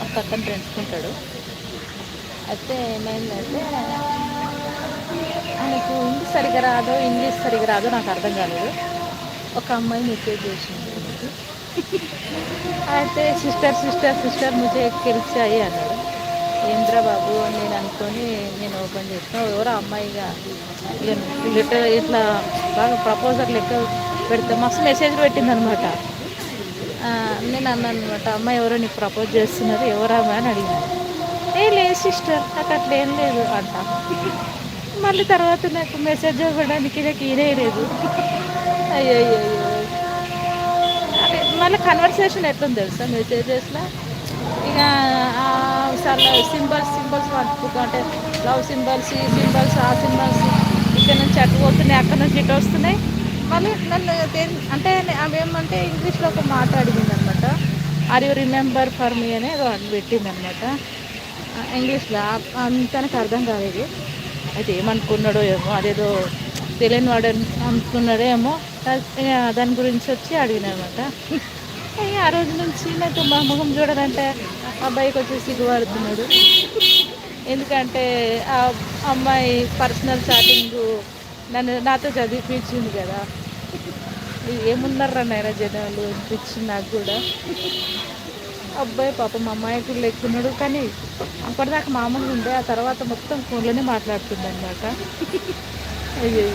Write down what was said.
ఒక అతను రెంచుకుంటాడు. అయితే ఏమైందంటే ఆయనకు హిందీ సరిగ్గా రాదో ఇంగ్లీష్ సరిగ్గా రాదో నాకు అర్థం కాలేదు. ఒక అమ్మాయి మెసేజ్ చేసింది ఆయనకి. అయితే సిస్టర్ సిస్టర్ సిస్టర్ ముझे కిల్చాయి అన్నాడు. ఏంద్రా బాబు అని నేను అనుకొని నేను ఓపెన్ చేసిన. ఎవరో అమ్మాయిగా ఇక లెటర్ ఇట్లా బాగా ప్రపోజల్ లెక్క పెడితే మస్తు మెసేజ్లు పెట్టిందనమాట. నేను అన్నాను అనమాట, అమ్మాయి ఎవరో నీకు ప్రపోజ్ చేస్తున్నారు ఎవరా అని అడిగినాను. ఏ లేదు సిస్టర్ నాకు అట్లా ఏం లేదు అంట. మళ్ళీ తర్వాత నాకు మెసేజ్ ఇవ్వడానికి నాకు ఈయనే లేదు. అయ్యో అయ్యో అంటే మళ్ళీ కన్వర్సేషన్ ఎట్లుంది తెలుసా మెసేజెస్లో. ఇక సింబల్స్ సింబల్స్ పట్టుకో అంటే లవ్ సింబల్స్ ఈ సింబల్స్ ఆ సింబల్స్ ఇక్కడ నుంచి అటు పోతున్నాయి అక్కడ నుంచి ఇటు వస్తున్నాయి. మళ్ళీ నన్ను అంటే అవి ఏమంటే ఇంగ్లీష్లో ఒక మాట అడిగింది అనమాట. Are you remember for me అని ఏదో పెట్టింది అనమాట ఇంగ్లీష్లో. తనకు అర్థం కాలేదు. అయితే ఏమనుకున్నాడో ఏమో అదేదో తెలియని వాడు అనుకున్నాడో ఏమో దాని గురించి వచ్చి అడిగిన అనమాట. ఆ రోజు నుంచి నాకు మా ముఖం చూడాలంటే అబ్బాయికి వచ్చి సిగ్గుపడుతున్నాడు. ఎందుకంటే ఆ అమ్మాయి పర్సనల్ చాటింగ్ నాతో చదివిపించింది కదా. ఏమున్నారా నాయన జనాలు అనిపించింది నాకు కూడా. అబ్బాయి పాపం మా అమ్మాయికి లెక్కున్నాడు. కానీ అప్పటిదాకా మామూలుగా ఉండే ఆ తర్వాత మొత్తం ఫోన్లోనే మాట్లాడుతుంది అనమాట. అయ్యో